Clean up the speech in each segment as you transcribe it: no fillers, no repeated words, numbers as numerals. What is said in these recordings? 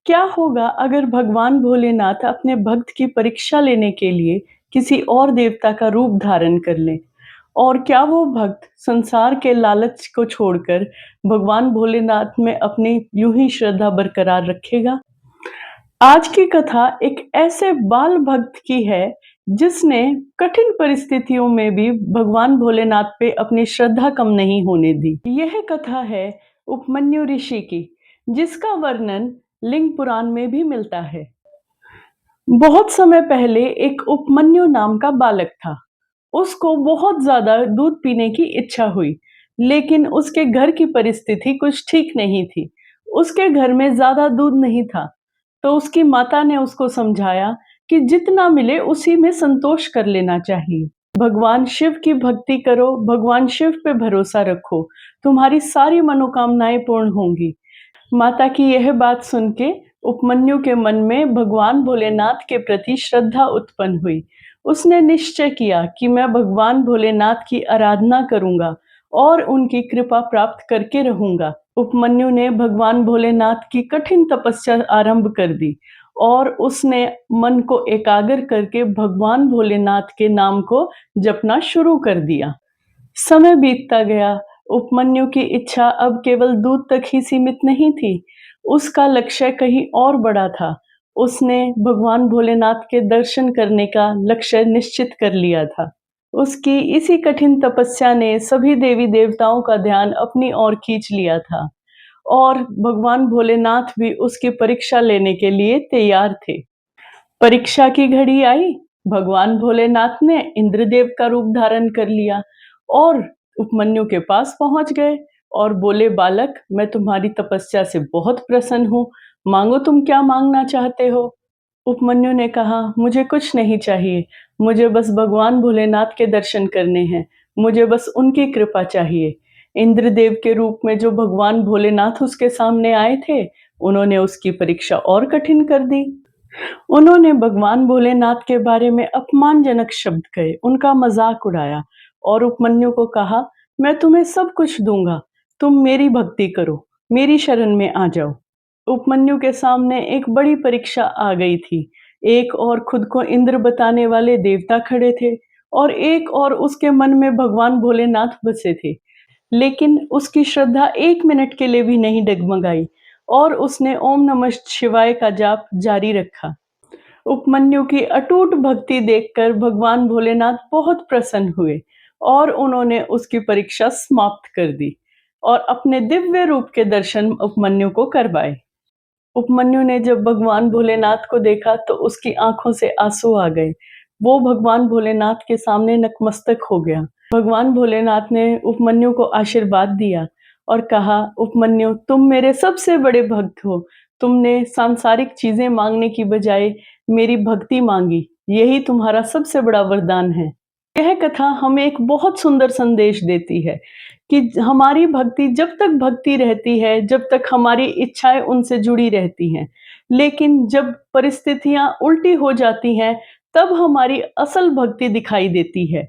क्या होगा अगर भगवान भोलेनाथ अपने भक्त की परीक्षा लेने के लिए किसी और देवता का रूप धारण कर लें? और क्या वो भक्त संसार के लालच को छोड़कर भगवान भोलेनाथ में अपनी यूं ही श्रद्धा बरकरार रखेगा? आज की कथा एक ऐसे बाल भक्त की है जिसने कठिन परिस्थितियों में भी भगवान भोलेनाथ पे अपनी श्रद्धा कम नहीं होने दी। यह कथा है उपमन्यु ऋषि की, जिसका वर्णन लिंग पुराण में भी मिलता है। बहुत समय पहले एक उपमन्यु नाम का बालक था। उसको बहुत ज्यादा दूध पीने की इच्छा हुई, लेकिन उसके घर की परिस्थिति कुछ ठीक नहीं थी। उसके घर में ज्यादा दूध नहीं था, तो उसकी माता ने उसको समझाया कि जितना मिले उसी में संतोष कर लेना चाहिए। भगवान शिव की भक्ति करो, भगवान शिव पे भरोसा रखो, तुम्हारी सारी मनोकामनाएं पूर्ण होंगी। माता की यह बात सुन के उपमन्यु के मन में भगवान भोलेनाथ के प्रति श्रद्धा उत्पन्न हुई। उसने निश्चय किया कि मैं भगवान भोलेनाथ की आराधना करूंगा और उनकी कृपा प्राप्त करके रहूंगा। उपमन्यु ने भगवान भोलेनाथ की कठिन तपस्या आरंभ कर दी और उसने मन को एकाग्र करके भगवान भोलेनाथ के नाम को जपना शुरू कर दिया। समय बीतता गया। उपमन्यु की इच्छा अब केवल दूध तक ही सीमित नहीं थी। उसका लक्ष्य कहीं और बड़ा था। उसने भगवान भोलेनाथ के दर्शन करने का लक्ष्य निश्चित कर लिया था। उसकी इसी कठिन तपस्या ने सभी देवी देवताओं का ध्यान अपनी ओर खींच लिया था और भगवान भोलेनाथ भी उसकी परीक्षा लेने के लिए तैयार थे। परीक्षा की घड़ी आई। भगवान भोलेनाथ ने इंद्रदेव का रूप धारण कर लिया और उपमन्यु के पास पहुंच गए और बोले, बालक, मैं तुम्हारी तपस्या से बहुत प्रसन्न हूँ। मांगो, तुम क्या मांगना चाहते हो? उपमन्यु ने कहा, मुझे कुछ नहीं चाहिए। मुझे बस भगवान भोलेनाथ के दर्शन करने हैं। मुझे बस उनकी कृपा चाहिए। इंद्रदेव के रूप में जो भगवान भोलेनाथ उसके सामने आए थे, उन्होंने उसकी परीक्षा और कठिन कर दी। उन्होंने भगवान भोलेनाथ के बारे में अपमानजनक शब्द कहे, उनका मजाक उड़ाया और उपमन्यु को कहा, मैं तुम्हें सब कुछ दूंगा, तुम मेरी भक्ति करो, मेरी शरण में आ जाओ। उपमन्यु के सामने एक बड़ी परीक्षा आ गई थी। एक और खुद को इंद्र बताने वाले देवता खड़े थे और एक और उसके मन में भगवान भोलेनाथ बसे थे। लेकिन उसकी श्रद्धा एक मिनट के लिए भी नहीं डगमगाई और उसने ओम नमः शिवाय का जाप जारी रखा। उपमन्यु की अटूट भक्ति देखकर भगवान भोलेनाथ बहुत प्रसन्न हुए और उन्होंने उसकी परीक्षा समाप्त कर दी और अपने दिव्य रूप के दर्शन उपमन्यु को करवाए। उपमन्यु ने जब भगवान भोलेनाथ को देखा तो उसकी आंखों से आंसू आ गए। वो भगवान भोलेनाथ के सामने नतमस्तक हो गया। भगवान भोलेनाथ ने उपमन्यु को आशीर्वाद दिया और कहा, उपमन्यु, तुम मेरे सबसे बड़े भक्त हो। तुमने सांसारिक चीजें मांगने की बजाय मेरी भक्ति मांगी। यही तुम्हारा सबसे बड़ा वरदान है। यह कथा हमें एक बहुत सुंदर संदेश देती है कि हमारी भक्ति जब तक भक्ति रहती है, जब तक हमारी इच्छाएं उनसे जुड़ी रहती हैं, लेकिन जब परिस्थितियां उल्टी हो जाती हैं, तब हमारी असल भक्ति दिखाई देती है।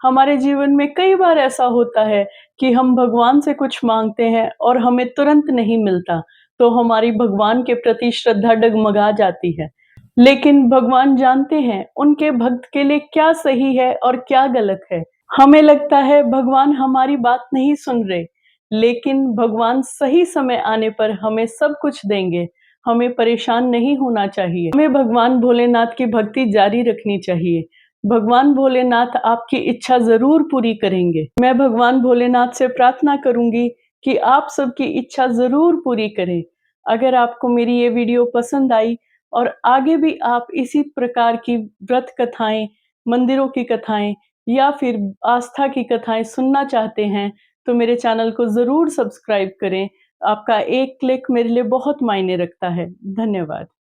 हमारे जीवन में कई बार ऐसा होता है कि हम भगवान से कुछ मांगते हैं और हमें तुरंत नहीं मिलता, तो हमारी भगवान के प्रति श्रद्धा डगमगा जाती है। लेकिन भगवान जानते हैं उनके भक्त के लिए क्या सही है और क्या गलत है। हमें लगता है भगवान हमारी बात नहीं सुन रहे, लेकिन भगवान सही समय आने पर हमें सब कुछ देंगे। हमें परेशान नहीं होना चाहिए। हमें भगवान भोलेनाथ की भक्ति जारी रखनी चाहिए। भगवान भोलेनाथ आपकी इच्छा जरूर पूरी करेंगे। मैं भगवान भोलेनाथ से प्रार्थना करूंगी कि आप सबकी इच्छा जरूर पूरी करें। अगर आपको मेरी ये वीडियो पसंद आई और आगे भी आप इसी प्रकार की व्रत कथाएं, मंदिरों की कथाएं या फिर आस्था की कथाएं सुनना चाहते हैं, तो मेरे चैनल को जरूर सब्सक्राइब करें। आपका एक क्लिक मेरे लिए बहुत मायने रखता है। धन्यवाद।